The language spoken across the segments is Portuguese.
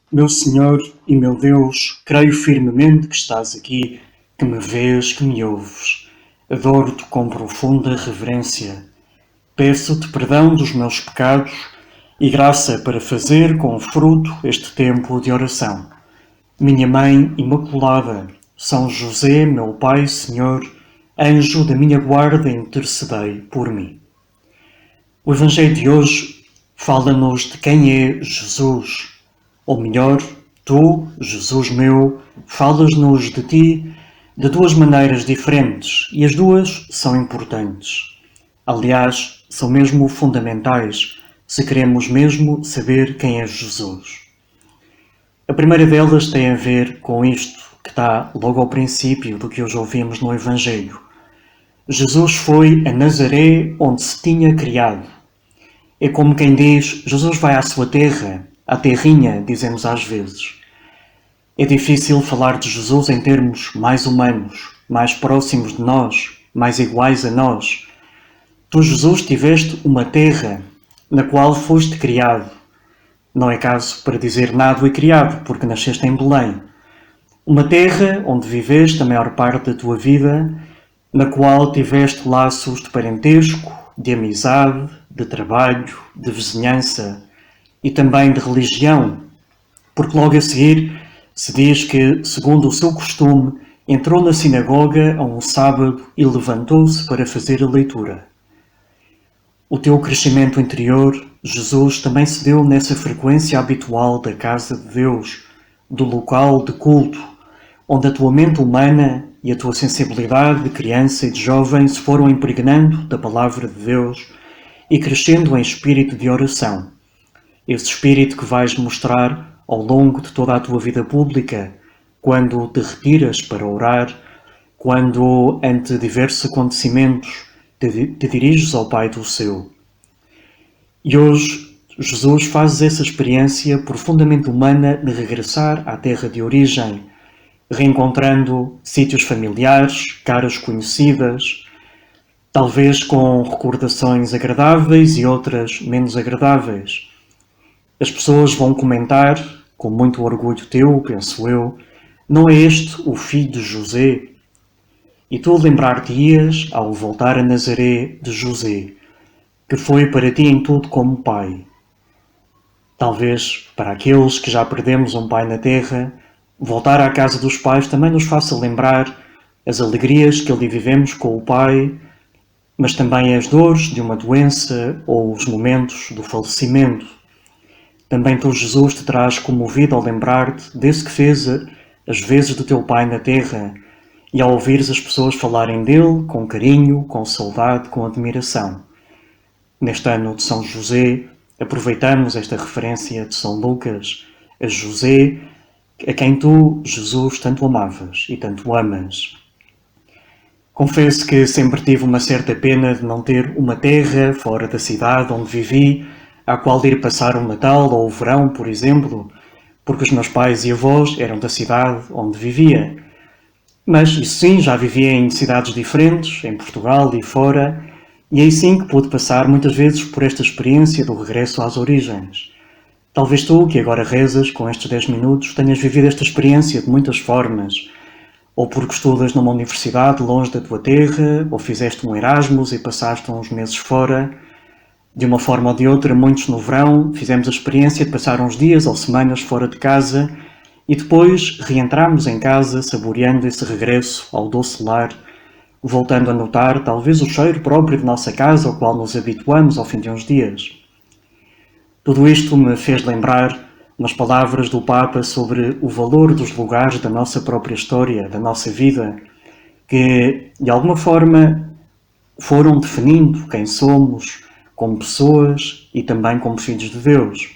Meu Senhor e meu Deus, creio firmemente que estás aqui, que me vês, que me ouves. Adoro-te com profunda reverência. Peço-te perdão dos meus pecados e graça para fazer com fruto este tempo de oração. Minha Mãe Imaculada, São José, meu Pai, Senhor, anjo da minha guarda, intercedei por mim. O Evangelho de hoje fala-nos de quem é Jesus. Ou melhor, tu, Jesus meu, falas-nos de ti de duas maneiras diferentes e as duas são importantes. Aliás, são mesmo fundamentais se queremos mesmo saber quem é Jesus. A primeira delas tem a ver com isto que está logo ao princípio do que hoje ouvimos no Evangelho. Jesus foi a Nazaré onde se tinha criado. É como quem diz, Jesus vai à sua terra, à terrinha, dizemos às vezes. É difícil falar de Jesus em termos mais humanos, mais próximos de nós, mais iguais a nós. Tu, Jesus, tiveste uma terra na qual foste criado. Não é caso para dizer nada e criado, porque nasceste em Belém. Uma terra onde viveste a maior parte da tua vida, na qual tiveste laços de parentesco, de amizade, de trabalho, de vizinhança e também de religião, porque logo a seguir se diz que, segundo o seu costume, entrou na sinagoga a um sábado e levantou-se para fazer a leitura. O teu crescimento interior, Jesus, também se deu nessa frequência habitual da casa de Deus, do local de culto, onde a tua mente humana e a tua sensibilidade de criança e de jovem se foram impregnando da palavra de Deus e crescendo em espírito de oração. Esse espírito que vais mostrar ao longo de toda a tua vida pública, quando te retiras para orar, quando, ante diversos acontecimentos, te diriges ao Pai do céu. E hoje, Jesus, fazes essa experiência profundamente humana de regressar à terra de origem, reencontrando sítios familiares, caras conhecidas, talvez com recordações agradáveis e outras menos agradáveis. As pessoas vão comentar, com muito orgulho teu, penso eu, não é este o filho de José? E tu lembrar-te-ias, ao voltar a Nazaré, de José, que foi para ti em tudo como pai. Talvez, para aqueles que já perdemos um pai na terra, voltar à casa dos pais também nos faça lembrar as alegrias que ali vivemos com o pai, mas também as dores de uma doença ou os momentos do falecimento. Também tu, Jesus, te traz comovido ao lembrar-te desse que fez as vezes do teu pai na terra e ao ouvires as pessoas falarem dele com carinho, com saudade, com admiração. Neste ano de São José, aproveitamos esta referência de São Lucas a José, a quem tu, Jesus, tanto amavas e tanto amas. Confesso que sempre tive uma certa pena de não ter uma terra fora da cidade onde vivi, à qual ir passar o Natal ou o verão, por exemplo, porque os meus pais e avós eram da cidade onde vivia. Mas, isso sim, já vivia em cidades diferentes, em Portugal e fora, e aí sim que pude passar muitas vezes por esta experiência do regresso às origens. Talvez tu, que agora rezas com estes 10 minutos, tenhas vivido esta experiência de muitas formas, ou porque estudas numa universidade longe da tua terra, ou fizeste um Erasmus e passaste uns meses fora. De uma forma ou de outra, muitos no verão fizemos a experiência de passar uns dias ou semanas fora de casa e depois reentramos em casa saboreando esse regresso ao doce lar, voltando a notar talvez o cheiro próprio de nossa casa ao qual nos habituamos ao fim de uns dias. Tudo isto me fez lembrar umas palavras do Papa sobre o valor dos lugares da nossa própria história, da nossa vida, que de alguma forma foram definindo quem somos como pessoas e também como filhos de Deus.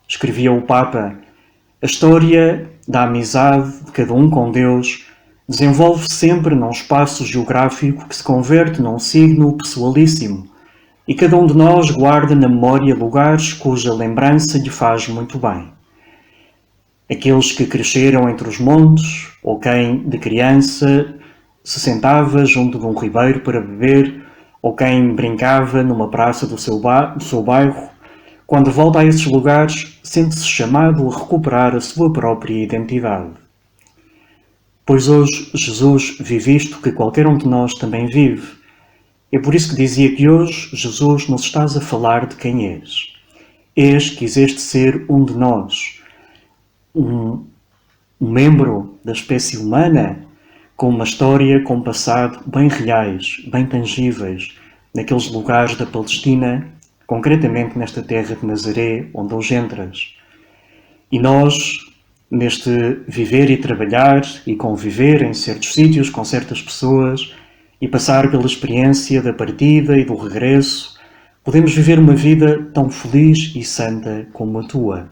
Escrevia o Papa: a história da amizade de cada um com Deus desenvolve-se sempre num espaço geográfico que se converte num signo pessoalíssimo, e cada um de nós guarda na memória lugares cuja lembrança lhe faz muito bem. Aqueles que cresceram entre os montes, ou quem, de criança, se sentava junto de um ribeiro para beber, ou quem brincava numa praça do seu bairro, quando volta a esses lugares, sente-se chamado a recuperar a sua própria identidade. Pois hoje Jesus vive isto que qualquer um de nós também vive. É por isso que dizia que hoje, Jesus, nos estás a falar de quem és. És, quiseste ser um de nós, um membro da espécie humana, com uma história, com um passado bem reais, bem tangíveis, naqueles lugares da Palestina, concretamente nesta terra de Nazaré, onde hoje entras. E nós, neste viver e trabalhar e conviver em certos sítios com certas pessoas e passar pela experiência da partida e do regresso, podemos viver uma vida tão feliz e santa como a tua.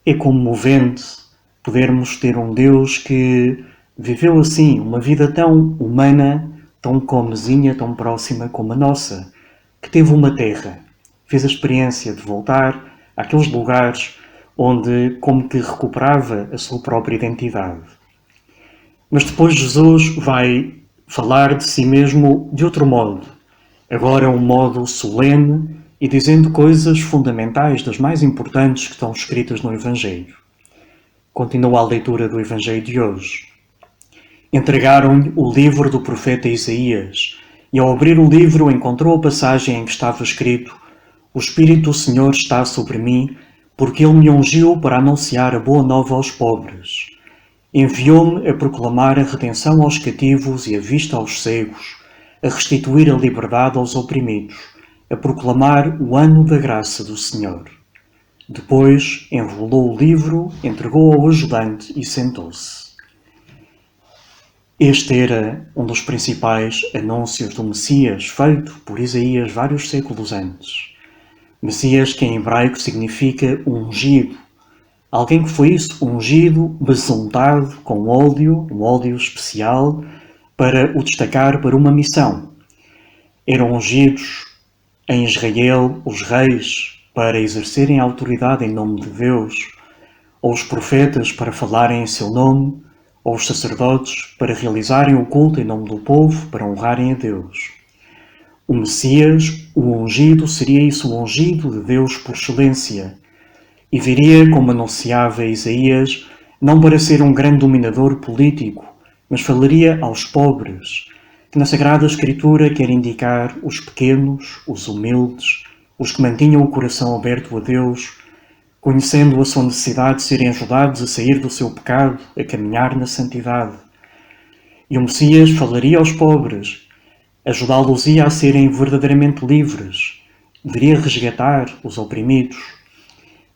É comovente podermos ter um Deus que viveu assim, uma vida tão humana, tão comezinha, tão próxima como a nossa, que teve uma terra, fez a experiência de voltar àqueles lugares onde como que recuperava a sua própria identidade. Mas depois Jesus vai falar de si mesmo de outro modo, agora um modo solene e dizendo coisas fundamentais, das mais importantes que estão escritas no Evangelho. Continua a leitura do Evangelho de hoje. Entregaram-lhe o livro do profeta Isaías, e ao abrir o livro encontrou a passagem em que estava escrito: O Espírito do Senhor está sobre mim, porque ele me ungiu para anunciar a boa nova aos pobres. Enviou-me a proclamar a redenção aos cativos e a vista aos cegos, a restituir a liberdade aos oprimidos, a proclamar o ano da graça do Senhor. Depois enrolou o livro, entregou ao ajudante e sentou-se. Este era um dos principais anúncios do Messias, feito por Isaías vários séculos antes. Messias, que em hebraico significa ungido. Alguém que foi isso, ungido, besuntado com óleo, um óleo especial, para o destacar para uma missão. Eram ungidos em Israel os reis para exercerem a autoridade em nome de Deus, ou os profetas para falarem em seu nome, ou os sacerdotes para realizarem o culto em nome do povo, para honrarem a Deus. O Messias, o ungido, seria isso, o ungido de Deus por excelência, e viria, como anunciava Isaías, não para ser um grande dominador político, mas falaria aos pobres, que na Sagrada Escritura quer indicar os pequenos, os humildes, os que mantinham o coração aberto a Deus, conhecendo a sua necessidade de serem ajudados a sair do seu pecado, a caminhar na santidade. E o Messias falaria aos pobres, ajudá-los-ia a serem verdadeiramente livres, viria resgatar os oprimidos,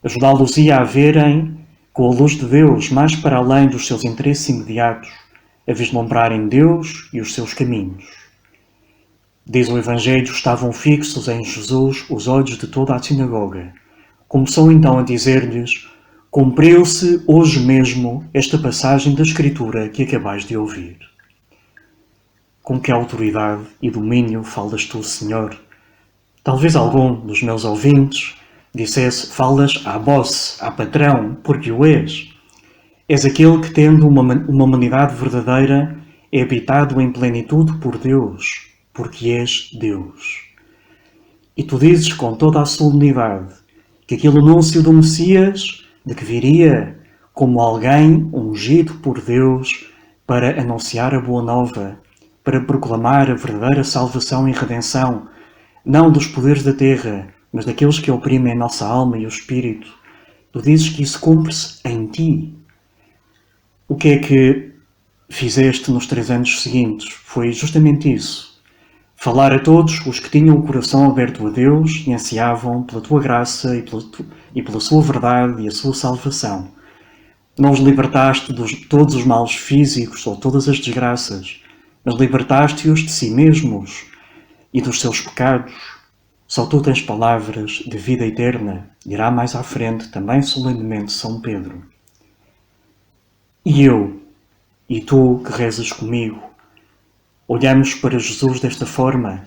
ajudá-los-ia a verem com a luz de Deus mais para além dos seus interesses imediatos, a vislumbrarem Deus e os seus caminhos. Diz o Evangelho, estavam fixos em Jesus os olhos de toda a sinagoga. Começou então a dizer-lhes: cumpriu-se hoje mesmo esta passagem da Escritura que acabais de ouvir. Com que autoridade e domínio falas tu, Senhor? Talvez algum dos meus ouvintes dissesse: falas à boss, à patrão, porque o és. És aquele que, tendo uma humanidade verdadeira, é habitado em plenitude por Deus, porque és Deus. E tu dizes com toda a solenidade que aquele anúncio do Messias, de que viria como alguém ungido por Deus para anunciar a boa nova, para proclamar a verdadeira salvação e redenção, não dos poderes da terra, mas daqueles que oprimem a nossa alma e o espírito, tu dizes que isso cumpre-se em ti. O que é que fizeste nos 3 anos seguintes? Foi justamente isso. Falar a todos os que tinham o coração aberto a Deus e ansiavam pela tua graça e pela sua verdade e a sua salvação. Não os libertaste de todos os males físicos ou todas as desgraças, mas libertaste-os de si mesmos e dos seus pecados. Só tu tens palavras de vida eterna, dirá mais à frente também solenemente São Pedro. E eu, e tu que rezas comigo, olhamos para Jesus desta forma,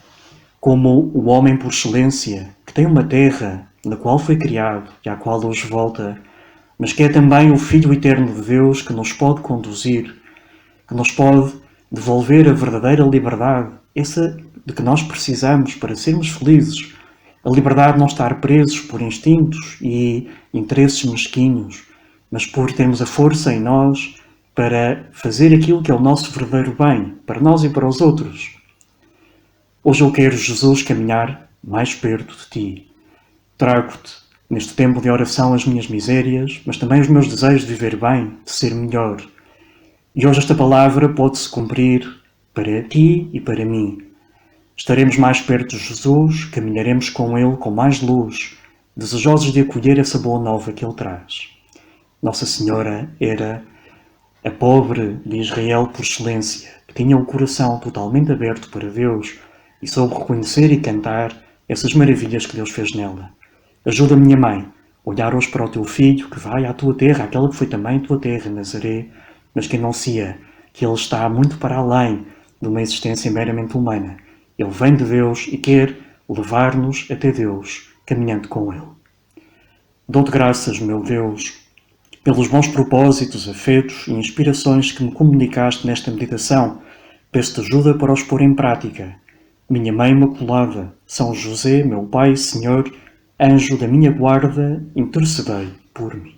como o homem por excelência, que tem uma terra na qual foi criado e à qual hoje volta, mas que é também o Filho eterno de Deus que nos pode conduzir, que nos pode devolver a verdadeira liberdade, essa de que nós precisamos para sermos felizes, A liberdade de não estar presos por instintos e interesses mesquinhos, mas por termos a força em nós para fazer aquilo que é o nosso verdadeiro bem, para nós e para os outros. Hoje eu quero, Jesus, caminhar mais perto de Ti. Trago-te, neste tempo de oração, as minhas misérias, mas também os meus desejos de viver bem, de ser melhor. E hoje esta palavra pode-se cumprir para Ti e para mim. Estaremos mais perto de Jesus, caminharemos com Ele com mais luz, desejosos de acolher essa boa nova que Ele traz. Nossa Senhora era a pobre de Israel por excelência, que tinha o coração totalmente aberto para Deus e soube reconhecer e cantar essas maravilhas que Deus fez nela. Ajuda, minha mãe, a olhar hoje para o teu filho que vai à tua terra, aquela que foi também tua terra, Nazaré, mas que anuncia que ele está muito para além de uma existência meramente humana. Ele vem de Deus e quer levar-nos até Deus, caminhando com Ele. Dou-te graças, meu Deus, pelos bons propósitos, afetos e inspirações que me comunicaste nesta meditação. Peço-te ajuda para os pôr em prática. Minha Mãe Imaculada, São José, meu Pai, Senhor, anjo da minha guarda, intercedei por mim.